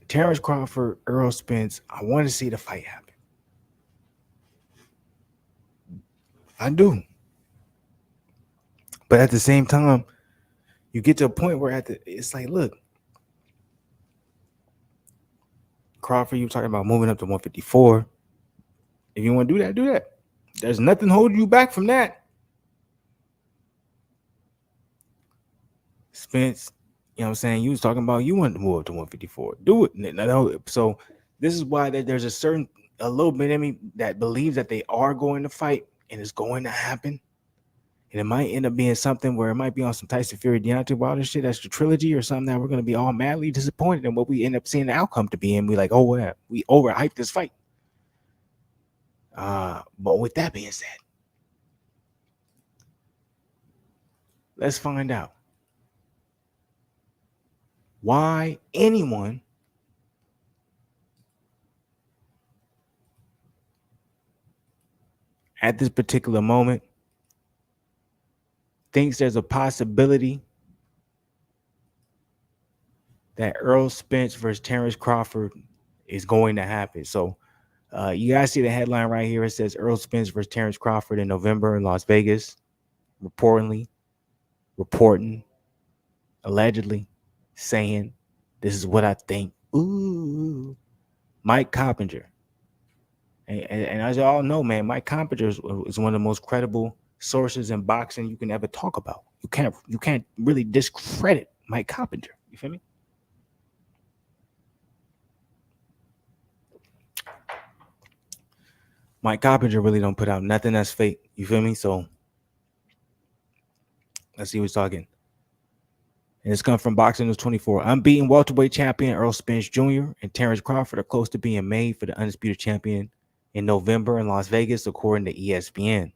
Terrence Crawford, Errol Spence, I want to see the fight happen. I do. But at the same time, you get to a point where it's like, look, Crawford, you talking about moving up to 154. If you want to do that, do that. There's nothing holding you back from that. Spence, you know what I'm saying? You was talking about you wanted to move up to 154. Do it. So this is why there's a little bit of me that believes that they are going to fight and it's going to happen. And it might end up being something where it might be on some Tyson Fury, Deontay Wilder shit. That's the trilogy or something that we're going to be all madly disappointed in what we end up seeing the outcome to be. And we like, oh, yeah, we overhyped this fight. But with that being said, let's find out why anyone at this particular moment thinks there's a possibility that Errol Spence versus Terrence Crawford is going to happen. So you guys see the headline right here. It says Errol Spence versus Terrence Crawford in November in Las Vegas. Reporting, allegedly saying, this is what I think. Ooh, Mike Coppinger. And as you all know, man, Mike Coppinger is one of the most credible sources in boxing you can ever talk about. You can't really discredit Mike Coppinger. You feel me? Mike Coppinger really don't put out nothing that's fake. You feel me? So let's see who's talking. And it's come from Boxing News 24. Unbeaten welterweight champion Errol Spence Jr. and Terrence Crawford are close to being made for the undisputed champion in November in Las Vegas, according to ESPN.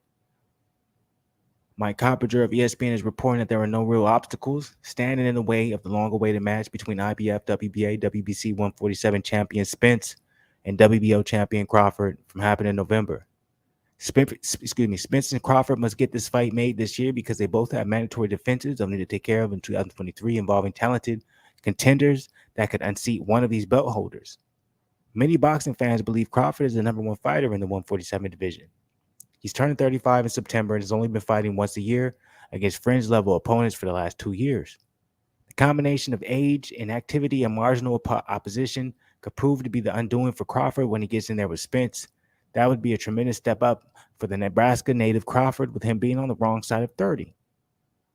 Mike Coppinger of ESPN is reporting that there are no real obstacles standing in the way of the long-awaited match between IBF, WBA, WBC 147 champion Spence and WBO champion Crawford from happening in November. Spence and Crawford must get this fight made this year because they both have mandatory defenses they'll need to take care of in 2023 involving talented contenders that could unseat one of these belt holders. Many boxing fans believe Crawford is the number one fighter in the 147 division. He's turning 35 in September and has only been fighting once a year against fringe-level opponents for the last 2 years. The combination of age, inactivity, and marginal opposition could prove to be the undoing for Crawford when he gets in there with Spence. That would be a tremendous step up for the Nebraska native Crawford, with him being on the wrong side of 30.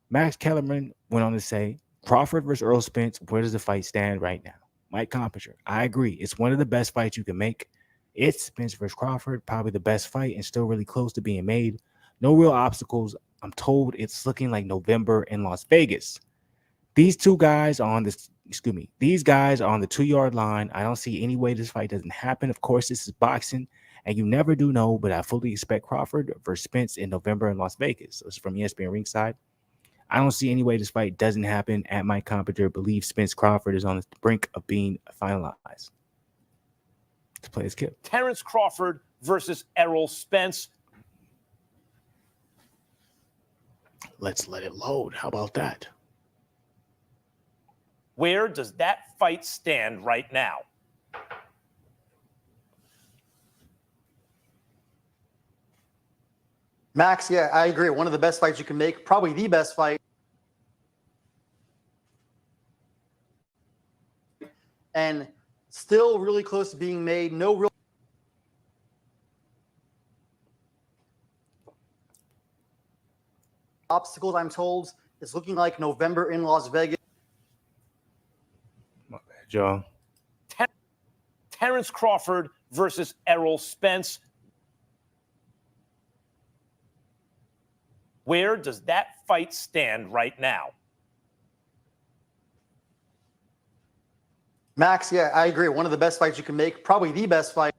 Max Kellerman went on to say, Crawford versus Errol Spence, where does the fight stand right now? Mike Coppinger, I agree. It's one of the best fights you can make. It's Spence versus Crawford, probably the best fight and still really close to being made. No real obstacles. I'm told it's looking like November in Las Vegas. These guys are on the 2-yard line. I don't see any way this fight doesn't happen. Of course, this is boxing, and you never do know, but I fully expect Crawford versus Spence in November in Las Vegas. So it's from ESPN Ringside. I don't see any way this fight doesn't happen. At Mike Coppinger, believe Spence Crawford is on the brink of being finalized. Let's play this clip. Terrence Crawford versus Errol Spence. Let's let it load. How about that? Where does that fight stand right now? Max, yeah, I agree. One of the best fights you can make, probably the best fight. And still really close to being made. No real obstacles, I'm told. It's looking like November in Las Vegas. My bad, y'all. Terrence Crawford versus Errol Spence. Where does that fight stand right now? Max, yeah, I agree. One of the best fights you can make, probably the best fight.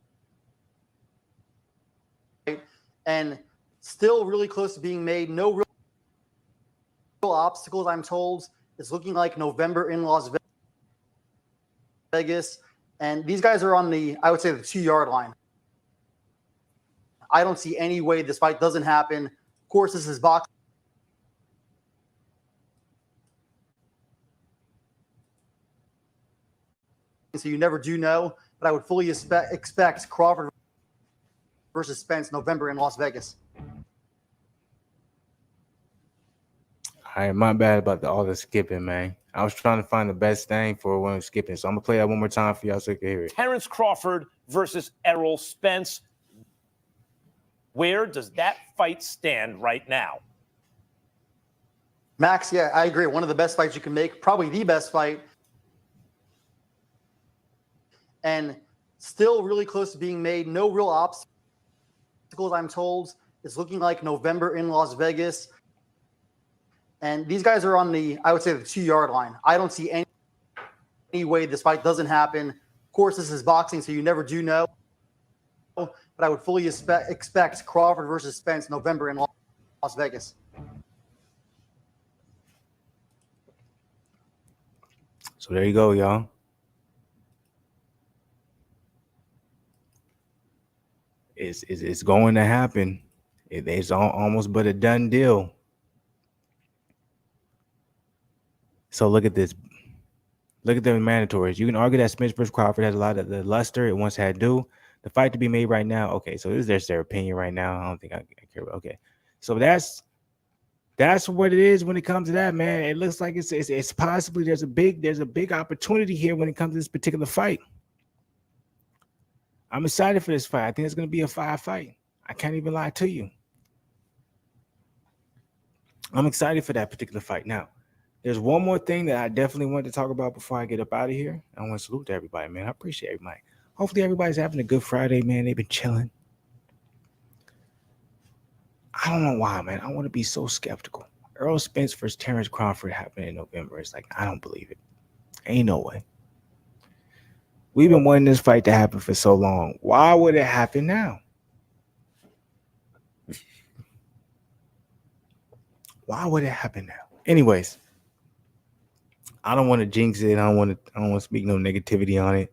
And still really close to being made. No real obstacles, I'm told. It's looking like November in Las Vegas. And these guys are on the, I would say, the 2-yard line. I don't see any way this fight doesn't happen. Of course, this is boxing. So you never do know. But I would fully expect Crawford versus Spence November in Las Vegas. All right, my bad about all the skipping, man. I was trying to find the best thing for when I'm skipping. So I'm going to play that one more time for y'all so you can hear it. Terrence Crawford versus Errol Spence. Where does that fight stand right now? Max, yeah, I agree. One of the best fights you can make, probably the best fight. And still really close to being made. No real obstacles, I'm told. It's looking like November in Las Vegas. And these guys are on the, I would say, the 2-yard line. I don't see any way this fight doesn't happen. Of course, this is boxing, so you never do know. But I would fully expect Crawford versus Spence November in Las Vegas. So there you go, y'all. It's going to happen. It's almost but a done deal. So look at this. Look at the mandatories. You can argue that Spence versus Crawford has a lot of the luster it once had due. The fight to be made right now. Okay, so this is their opinion right now. I don't think I care about. Okay, so that's what it is when it comes to that, man. It looks like it's possibly there's a big opportunity here when it comes to this particular fight. I'm excited for this fight. I think it's going to be a fire fight. I can't even lie to you. I'm excited for that particular fight. Now, there's one more thing that I definitely want to talk about before I get up out of here. I want to salute to everybody, man. I appreciate everybody. Hopefully everybody's having a good Friday, man. They've been chilling. I don't know why, man. I want to be so skeptical. Errol Spence versus Terrence Crawford happened in November. It's like, I don't believe it. Ain't no way. We've been wanting this fight to happen for so long. Why would it happen now? Why would it happen now? Anyways, I don't want to jinx it. I don't want to speak no negativity on it.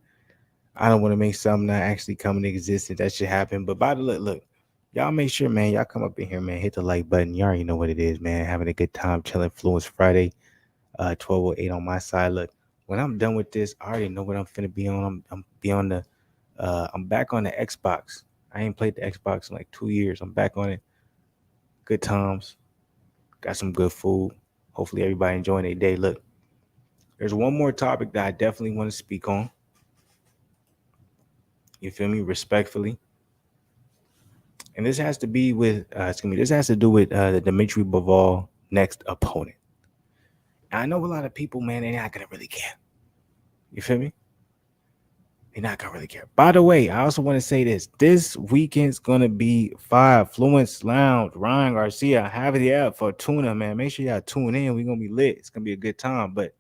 I don't want to make something not actually come into existence. That should happen. But by the look, y'all make sure, man, y'all come up in here, man. Hit the like button. You already know what it is, man. Having a good time chilling. Fluence Friday, 12:08 on my side. Look, when I'm done with this, I already know what I'm finna be on. I'm back on the Xbox. I ain't played the Xbox in like 2 years. I'm back on it. Good times. Got some good food. Hopefully everybody enjoying their day. Look, there's one more topic that I definitely want to speak on. You feel me? Respectfully. And this has to be with, this has to do with the Dimitri Bivol next opponent. And I know a lot of people, man, they're not going to really care. You feel me? They're not going to really care. By the way, I also want to say this. This weekend's going to be 5. Fluence Lounge, Ryan Garcia, Javier, Fortuna, man. Make sure y'all tune in. We're going to be lit. It's going to be a good time. But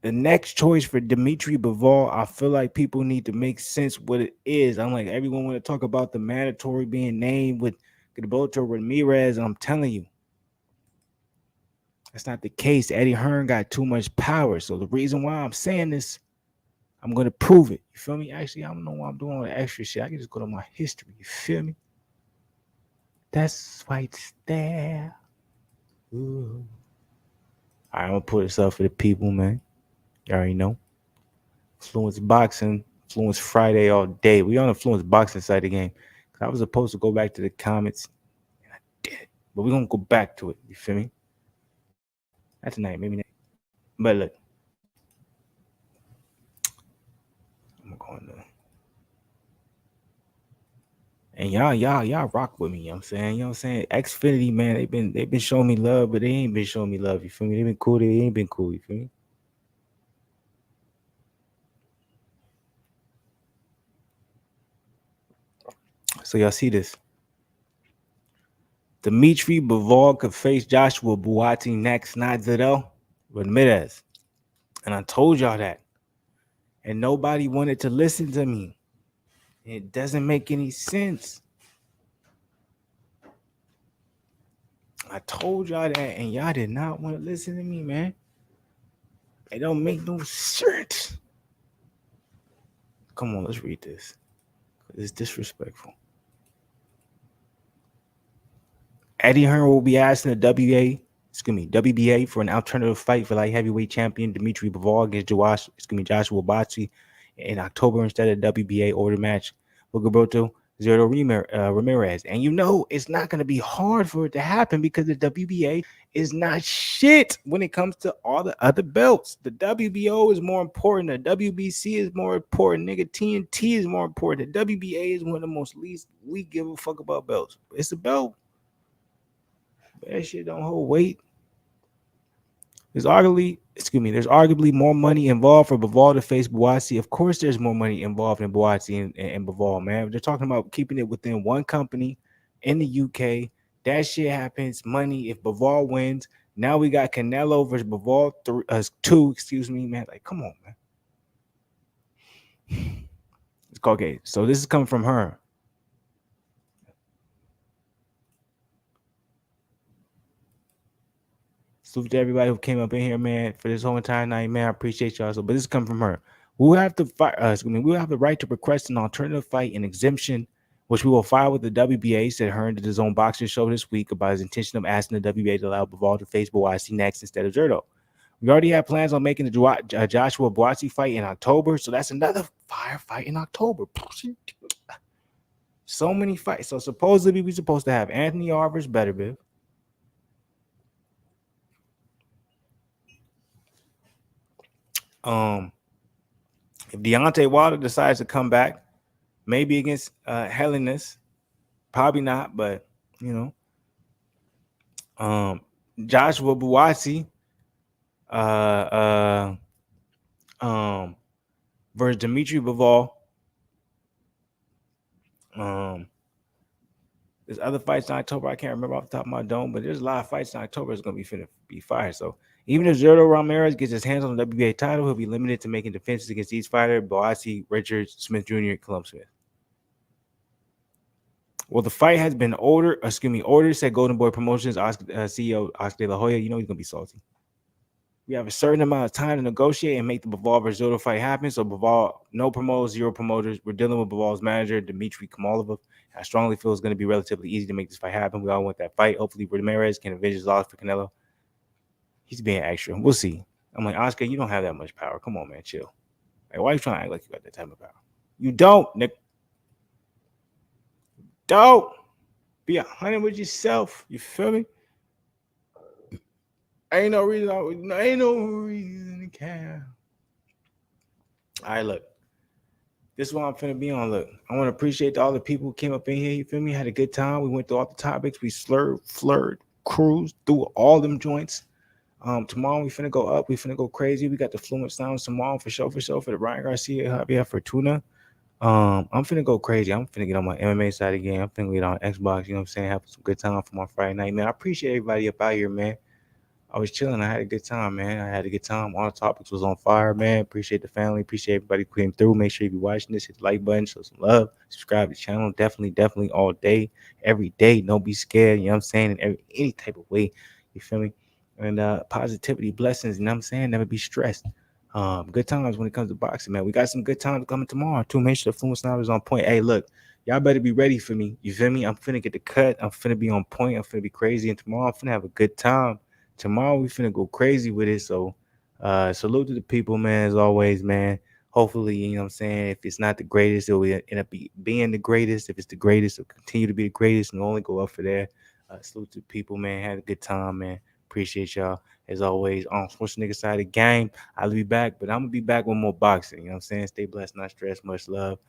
the next choice for Dimitri Bivol, I feel like people need to make sense what it is. I'm like, everyone want to talk about the mandatory being named with Gilberto Ramirez. I'm telling you, that's not the case. Eddie Hearn got too much power. So the reason why I'm saying this, I'm going to prove it. You feel me? Actually, I don't know why I'm doing all the extra shit. I can just go to my history. You feel me? That's fights there. Ooh. All right, I'm going to put this up for the people, man. You already know. Fluence Boxing, Fluence Friday all day. We on the Fluence Boxing side of the game. I was supposed to go back to the comments, and I did. But we're going to go back to it. You feel me? Not tonight, maybe next. But look. I'm going to. And y'all rock with me. You know what I'm saying? You know what I'm saying? Xfinity, man, they've been showing me love, but they ain't been showing me love. You feel me? They've been cool. They ain't been cool. You feel me? So y'all see this. Dimitri Bivol could face Joshua Buatsi next, not Zidell, Ramirez. And I told y'all that. And nobody wanted to listen to me. It doesn't make any sense. I told y'all that, and y'all did not want to listen to me, man. It don't make no sense. Come on, let's read this. It's disrespectful. Eddie Hearn will be asking the WBA for an alternative fight for light heavyweight champion Dimitri Bivol against Joshua Buatsi in October instead of WBA order match with Gilberto Zerto Ramirez. And you know it's not going to be hard for it to happen because the WBA is not shit when it comes to all the other belts. The WBO is more important. The WBC is more important. Nigga, TNT is more important. The WBA is one of the most least we give a fuck about belts. It's a belt. But that shit don't hold weight. There's arguably more money involved for Bivol to face Buatsi. Of course, there's more money involved in Buatsi and Bivol, man. They're talking about keeping it within one company in the UK. That shit happens. Money. If Bivol wins, now we got Canelo versus Bivol 2. Excuse me, man. Like, come on, man. It's called okay. So this is coming from her. Salute to everybody who came up in here, man, for this whole entire night, man. I appreciate y'all. So, but this is coming from her. We'll have to fight. We'll have the right to request an alternative fight and exemption, which we will file with the WBA. Said Hearn did his own boxing show this week about his intention of asking the WBA to allow Bivol to face Buatsi next instead of Zerto. We already have plans on making the Joshua Buatsi fight in October, so that's another fire fight in October. So many fights. So supposedly we're supposed to have Anthony Arver's better, Biv. If Deontay Wilder decides to come back, maybe against Helenius, probably not, but you know, Joshua Buatsi, versus Dimitri Bivol. There's other fights in October. I can't remember off the top of my dome, but there's a lot of fights in October that's going to be fire. So even if Zerto Ramirez gets his hands on the WBA title, he'll be limited to making defenses against each fighter: Buatsi, Richards, Smith Jr., Columbus Smith. Well, the fight has been ordered, said Golden Boy Promotions CEO Oscar De La Hoya. You know he's going to be salty. We have a certain amount of time to negotiate and make the Bivol versus Zerto fight happen. So Bivol, no promoters, 0 promoters. We're dealing with Bivol's manager, Dmitry Kamalov. I strongly feel it's going to be relatively easy to make this fight happen. We all want that fight. Hopefully, Ramirez can avenge his loss for Canelo. He's being extra. We'll see. I'm like, Oscar, you don't have that much power. Come on, man, chill. Like, why are you trying to act like you got that type of power? You don't, Nick. Don't be 100 with yourself. You feel me? Ain't no reason to care. All right, look. This is what I'm finna be on. Look, I want to appreciate all the people who came up in here. You feel me? Had a good time. We went through all the topics. We flirted, cruised through all them joints. Tomorrow we finna go up. We finna go crazy. We got the Fluent Sounds tomorrow for sure. For the Ryan Garcia, Javier Fortuna. I'm finna go crazy. I'm finna get on my MMA side again. I'm finna get on Xbox. You know what I'm saying? Have some good time for my Friday night, man. I appreciate everybody up out here, man. I was chilling. I had a good time, man. I had a good time. All the topics was on fire, man. Appreciate the family. Appreciate everybody who came through. Make sure you be watching this. Hit the like button. Show some love. Subscribe to the channel. Definitely all day, every day. Don't be scared. You know what I'm saying? In any type of way. You feel me? And positivity, blessings. You know what I'm saying? Never be stressed. Good times when it comes to boxing, man. We got some good times coming tomorrow, too. Make sure the Fluent Sound is on point. Hey, look. Y'all better be ready for me. You feel me? I'm finna get the cut. I'm finna be on point. I'm finna be crazy. And tomorrow I'm finna have a good time. Tomorrow we finna go crazy with it. So salute to the people, man, as always, man. Hopefully, you know what I'm saying, if it's not the greatest, it will end up being the greatest. If it's the greatest, it'll continue to be the greatest and only go up for there. Salute to the people, man. Had a good time, man. Appreciate y'all. As always, on Sports Nigga side of the game, I'll be back, but I'm gonna be back with more boxing. You know what I'm saying? Stay blessed, not stressed. Much love.